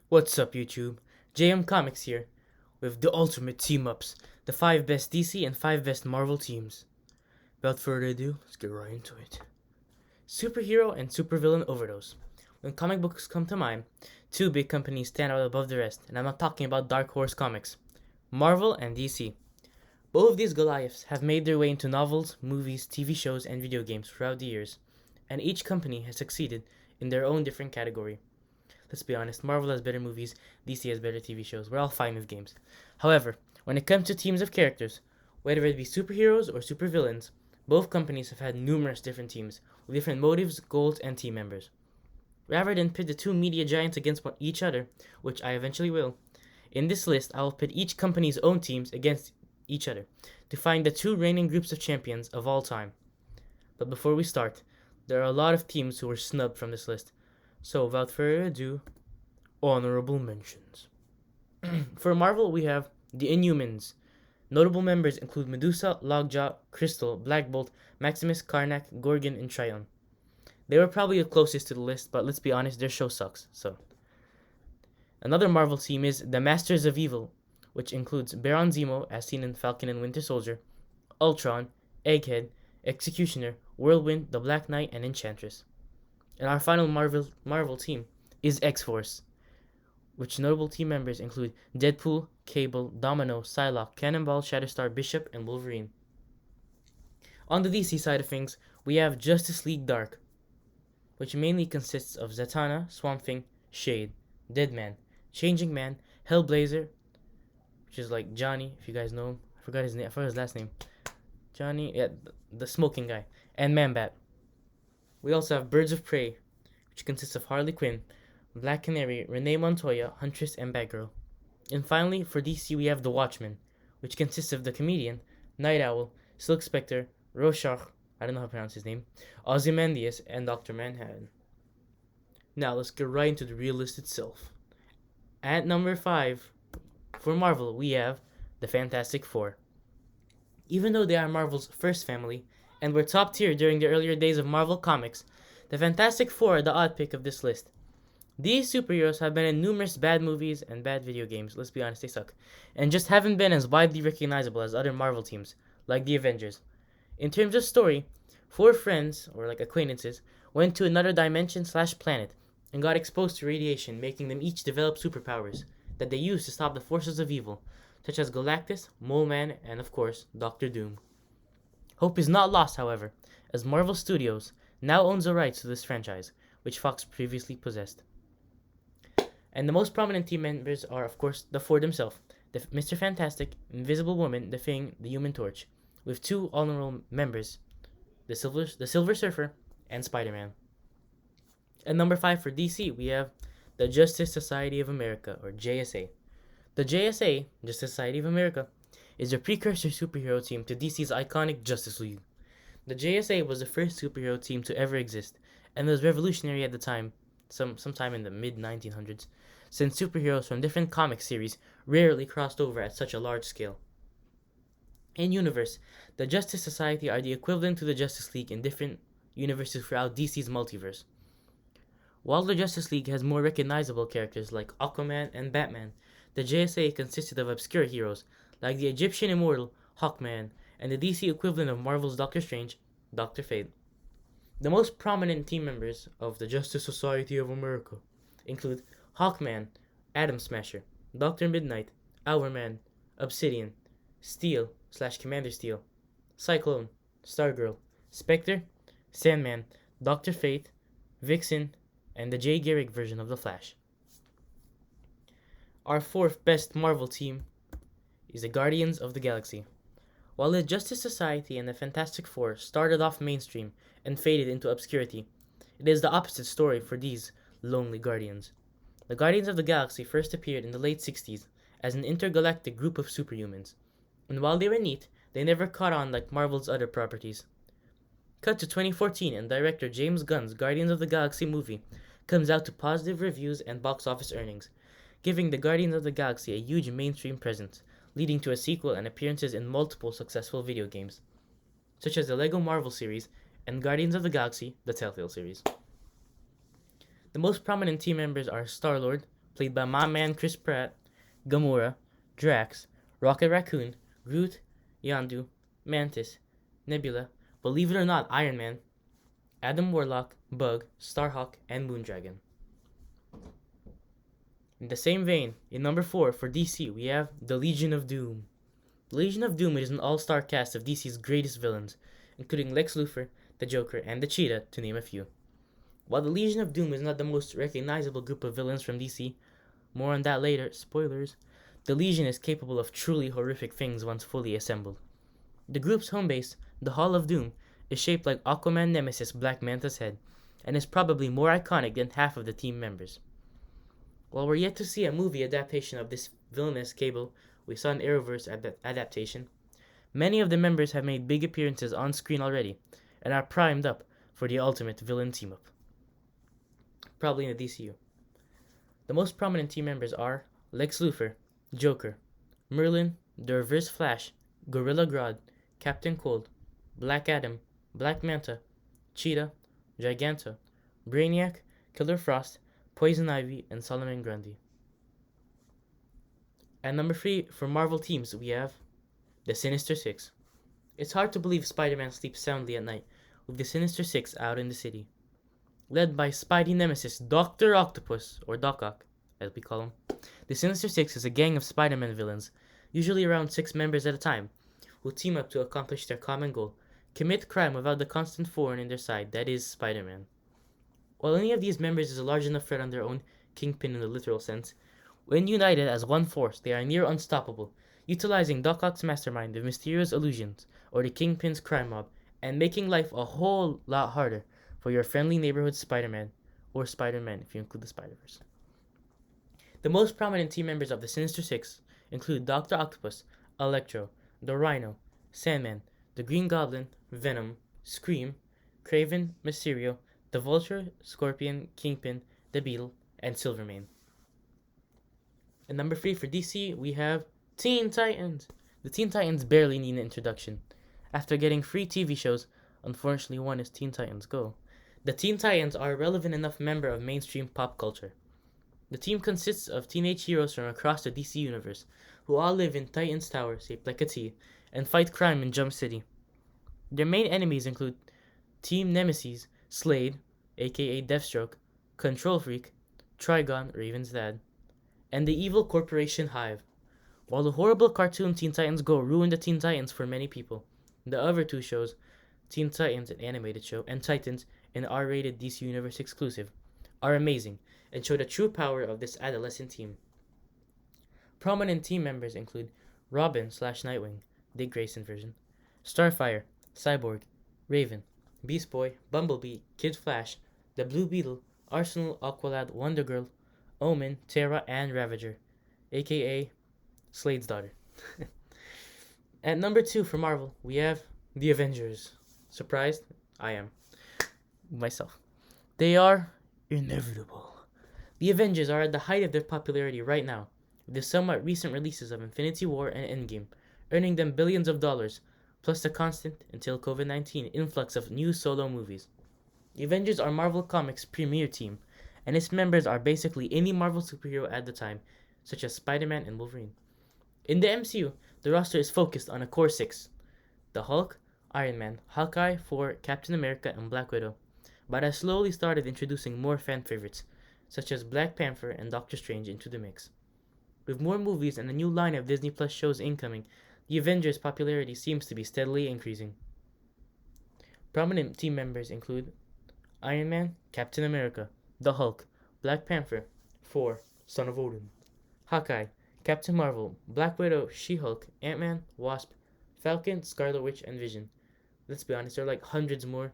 What's up, YouTube? JM Comics here with the ultimate team ups, the 5 best DC and 5 best Marvel teams. Without further ado, let's get right into it. Superhero and supervillain overdose. When comic books come to mind, two big companies stand out above the rest, and I'm not talking about Dark Horse Comics, Marvel and DC. Both of these Goliaths have made their way into novels, movies, TV shows, and video games throughout the years, and each company has succeeded in their own different category. Let's be honest, Marvel has better movies, DC has better TV shows. We're all fine with games. However, when it comes to teams of characters, whether it be superheroes or supervillains, both companies have had numerous different teams with different motives, goals, and team members. Rather than pit the two media giants against each other, which I eventually will, in this list I will pit each company's own teams against each other to find the two reigning groups of champions of all time. But before we start, there are a lot of teams who were snubbed from this list. So without further ado, honorable mentions. For Marvel, we have the Inhumans. Notable members include Medusa, Lockjaw, Crystal, Black Bolt, Maximus, Karnak, Gorgon, and Tryon. They were probably the closest to the list, but let's be honest, their show sucks. So, another Marvel team is the Masters of Evil, which includes Baron Zemo, as seen in Falcon and Winter Soldier, Ultron, Egghead, Executioner, Whirlwind, the Black Knight, and Enchantress. And our final Marvel team is X-Force, which notable team members include Deadpool, Cable, Domino, Psylocke, Cannonball, Shatterstar, Bishop, and Wolverine. On the DC side of things, we have Justice League Dark, which mainly consists of Zatanna, Swamp Thing, Shade, Deadman, Changing Man, Hellblazer, which is like Johnny, if you guys know him. I forgot his last name. Johnny, yeah, the smoking guy, and Man-Bat. We also have Birds of Prey, which consists of Harley Quinn, Black Canary, Renee Montoya, Huntress, and Batgirl. And finally, for DC, we have The Watchmen, which consists of the Comedian, Night Owl, Silk Spectre, Rorschach, I don't know how to pronounce his name, Ozymandias, and Dr. Manhattan. Now, let's get right into the real list itself. At number 5, for Marvel, we have the Fantastic Four. Even though they are Marvel's first family, and were top tier during the earlier days of Marvel Comics, the Fantastic Four are the odd pick of this list. These superheroes have been in numerous bad movies and bad video games, let's be honest, they suck, and just haven't been as widely recognizable as other Marvel teams, like the Avengers. In terms of story, 4 friends, or like acquaintances, went to another dimension/planet and got exposed to radiation, making them each develop superpowers that they use to stop the forces of evil, such as Galactus, Mole Man, and of course, Doctor Doom. Hope is not lost, however, as Marvel Studios now owns the rights to this franchise, which Fox previously possessed. And the most prominent team members are, of course, the Four themselves, Mr. Fantastic, Invisible Woman, the Thing, the Human Torch, with 2 honorable members, the Silver Surfer, and Spider-Man. At number 5 for DC, we have the Justice Society of America, or JSA. The JSA, Justice Society of America, is a precursor superhero team to DC's iconic Justice League. The JSA was the first superhero team to ever exist, and was revolutionary at the time, sometime in the mid-1900s, since superheroes from different comic series rarely crossed over at such a large scale. In universe, the Justice Society are the equivalent to the Justice League in different universes throughout DC's multiverse. While the Justice League has more recognizable characters like Aquaman and Batman, the JSA consisted of obscure heroes like the Egyptian immortal Hawkman and the DC equivalent of Marvel's Doctor Strange, Dr. Fate. The most prominent team members of the Justice Society of America include Hawkman, Atom Smasher, Dr. Midnight, Hourman, Obsidian, Steel/Commander Steel, Cyclone, Stargirl, Spectre, Sandman, Dr. Fate, Vixen, and the Jay Garrick version of The Flash. Our 4th best Marvel team is the Guardians of the Galaxy. While the Justice Society and the Fantastic Four started off mainstream and faded into obscurity, it is the opposite story for these lonely Guardians. The Guardians of the Galaxy first appeared in the late 60s as an intergalactic group of superhumans, and while they were neat, they never caught on like Marvel's other properties. Cut to 2014 and director James Gunn's Guardians of the Galaxy movie comes out to positive reviews and box office earnings, giving the Guardians of the Galaxy a huge mainstream presence, leading to a sequel and appearances in multiple successful video games, such as the LEGO Marvel series and Guardians of the Galaxy, the Telltale series. The most prominent team members are Star-Lord, played by my man Chris Pratt, Gamora, Drax, Rocket Raccoon, Groot, Yondu, Mantis, Nebula, believe it or not, Iron Man, Adam Warlock, Bug, Starhawk, and Moondragon. In the same vein, in number 4 for DC, we have the Legion of Doom. The Legion of Doom is an all-star cast of DC's greatest villains, including Lex Luthor, the Joker, and the Cheetah, to name a few. While the Legion of Doom is not the most recognizable group of villains from DC, more on that later, spoilers, the Legion is capable of truly horrific things once fully assembled. The group's home base, the Hall of Doom, is shaped like Aquaman nemesis Black Manta's head, and is probably more iconic than half of the team members. While we're yet to see a movie adaptation of this villainous cable we saw in Arrowverse adaptation, many of the members have made big appearances on screen already, and are primed up for the ultimate villain team-up. Probably in the DCU. The most prominent team members are Lex Luthor, Joker, Merlin, the Reverse Flash, Gorilla Grodd, Captain Cold, Black Adam, Black Manta, Cheetah, Giganta, Brainiac, Killer Frost, Poison Ivy, and Solomon Grundy. At number 3 for Marvel teams, we have the Sinister Six. It's hard to believe Spider-Man sleeps soundly at night with the Sinister Six out in the city. Led by Spidey nemesis Dr. Octopus, or Doc Ock, as we call him, the Sinister Six is a gang of Spider-Man villains, usually around 6 members at a time, who team up to accomplish their common goal, commit crime without the constant thorn in their side that is Spider-Man. While any of these members is a large enough threat on their own, Kingpin in the literal sense, when united as one force, they are near unstoppable, utilizing Doc Ock's mastermind of Mysterio's illusions, or the Kingpin's crime mob, and making life a whole lot harder for your friendly neighborhood Spider-Man, or Spider-Man if you include the Spider-Verse. The most prominent team members of the Sinister Six include Dr. Octopus, Electro, the Rhino, Sandman, the Green Goblin, Venom, Scream, Kraven, Mysterio, the Vulture, Scorpion, Kingpin, the Beetle, and Silvermane. At number 3 for DC, we have Teen Titans. The Teen Titans barely need an introduction. After getting 3 TV shows, unfortunately one is Teen Titans Go, the Teen Titans are a relevant enough member of mainstream pop culture. The team consists of teenage heroes from across the DC universe, who all live in Titan's Tower, shaped like a T, and fight crime in Jump City. Their main enemies include Team Nemesis, Slade, aka Deathstroke, Control Freak, Trigon, Raven's dad, and the evil Corporation Hive. While the horrible cartoon Teen Titans Go ruined the Teen Titans for many people, the other 2 shows, Teen Titans, an animated show, and Titans, an R-rated DC Universe exclusive, are amazing and show the true power of this adolescent team. Prominent team members include Robin/Nightwing, Dick Grayson version, Starfire, Cyborg, Raven, Beast Boy, Bumblebee, Kid Flash, the Blue Beetle, Arsenal, Aqualad, Wonder Girl, Omen, Terra, and Ravager, aka Slade's daughter. At number 2 for Marvel, we have the Avengers. Surprised? I am. Myself. They are inevitable. The Avengers are at the height of their popularity right now, with the somewhat recent releases of Infinity War and Endgame, earning them billions of dollars, plus the constant, until COVID-19, influx of new solo movies. The Avengers are Marvel Comics' premier team, and its members are basically any Marvel superhero at the time, such as Spider-Man and Wolverine. In the MCU, the roster is focused on a core 6, the Hulk, Iron Man, Hawkeye, Thor, Captain America, and Black Widow, but has slowly started introducing more fan favorites, such as Black Panther and Doctor Strange, into the mix. With more movies and a new line of Disney Plus shows incoming, the Avengers' popularity seems to be steadily increasing. Prominent team members include Iron Man, Captain America, the Hulk, Black Panther, Thor, Son of Odin, Hawkeye, Captain Marvel, Black Widow, She-Hulk, Ant-Man, Wasp, Falcon, Scarlet Witch, and Vision. Let's be honest, there are like hundreds more,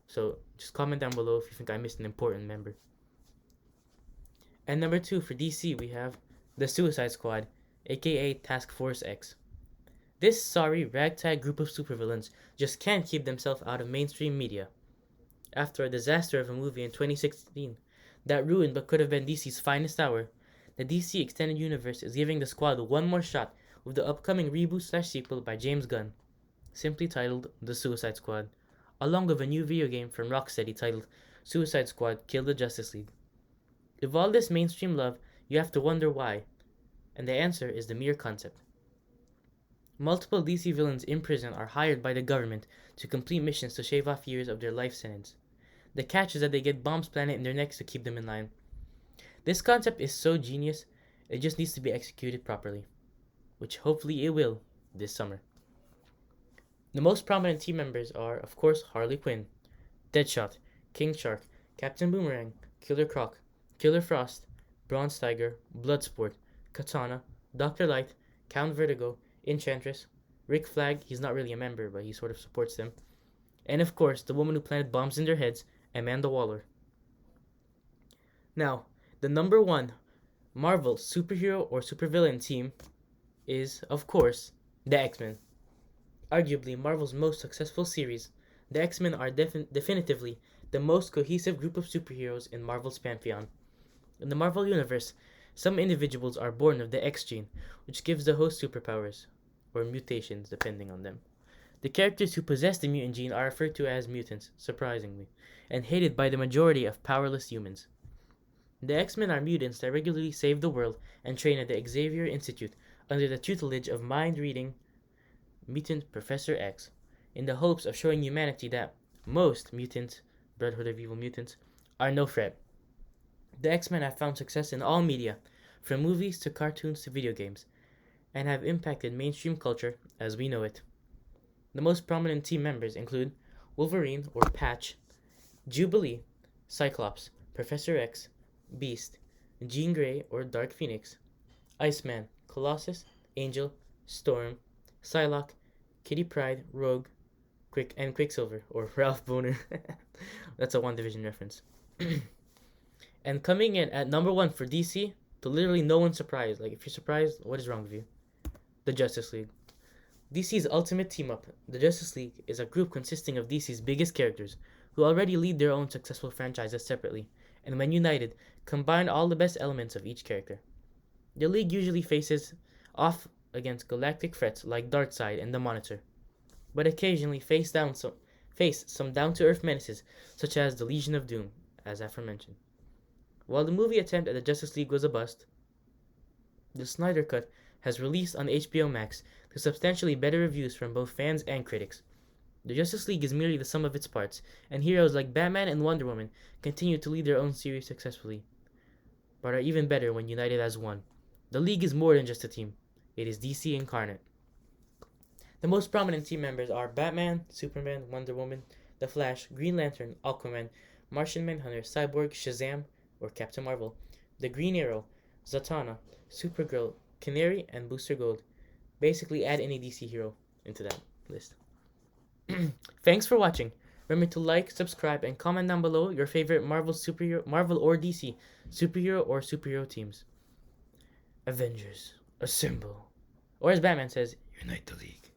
so just comment down below if you think I missed an important member. And number 2 for DC, we have the Suicide Squad, aka Task Force X. This sorry ragtag group of supervillains just can't keep themselves out of mainstream media. After a disaster of a movie in 2016 that ruined but could have been DC's finest hour, the DC Extended Universe is giving the squad one more shot with the upcoming reboot/sequel by James Gunn, simply titled The Suicide Squad, along with a new video game from Rocksteady titled Suicide Squad Kill the Justice League. If all this mainstream love you have to wonder why, and the answer is the mere concept. Multiple DC villains in prison are hired by the government to complete missions to shave off years of their life sentence. The catch is that they get bombs planted in their necks to keep them in line. This concept is so genius, it just needs to be executed properly, which hopefully it will this summer. The most prominent team members are, of course, Harley Quinn, Deadshot, King Shark, Captain Boomerang, Killer Croc, Killer Frost, Bronze Tiger, Bloodsport, Katana, Dr. Light, Count Vertigo, Enchantress, Rick Flag, he's not really a member, but he sort of supports them, and of course, the woman who planted bombs in their heads, Amanda Waller. Now, the number one Marvel superhero or supervillain team is, of course, the X-Men. Arguably Marvel's most successful series, the X-Men are definitively the most cohesive group of superheroes in Marvel's pantheon. In the Marvel Universe, some individuals are born with the X gene, which gives the host superpowers, or mutations depending on them. The characters who possess the mutant gene are referred to as mutants, surprisingly, and hated by the majority of powerless humans. The X-Men are mutants that regularly save the world and train at the Xavier Institute under the tutelage of mind-reading mutant Professor X, in the hopes of showing humanity that most mutants, Brotherhood of Evil Mutants, are no threat. The X-Men have found success in all media, from movies to cartoons to video games, and have impacted mainstream culture as we know it. The most prominent team members include Wolverine or Patch, Jubilee, Cyclops, Professor X, Beast, Jean Grey or Dark Phoenix, Iceman, Colossus, Angel, Storm, Psylocke, Kitty Pryde, Rogue, and Quicksilver, or Ralph Boner. That's a WandaVision reference. And coming in at number one for DC, to literally no one's surprised. Like, if you're surprised, what is wrong with you? The Justice League. DC's ultimate team-up, the Justice League, is a group consisting of DC's biggest characters, who already lead their own successful franchises separately, and when united, combine all the best elements of each character. The League usually faces off against galactic threats like Darkseid and the Monitor, but occasionally face some down-to-earth menaces such as the Legion of Doom, as aforementioned. While the movie attempt at the Justice League was a bust, the Snyder Cut has released on HBO Max to substantially better reviews from both fans and critics. The Justice League is merely the sum of its parts, and heroes like Batman and Wonder Woman continue to lead their own series successfully, but are even better when united as one. The League is more than just a team. It is DC incarnate. The most prominent team members are Batman, Superman, Wonder Woman, The Flash, Green Lantern, Aquaman, Martian Manhunter, Cyborg, Shazam, or Captain Marvel, the Green Arrow, Zatanna, Supergirl, Canary, and Booster Gold. Basically, add any DC hero into that list. Thanks for watching. Remember to like, subscribe, and comment down below your favorite Marvel or DC superhero teams. Avengers, assemble. Or as Batman says, unite the League.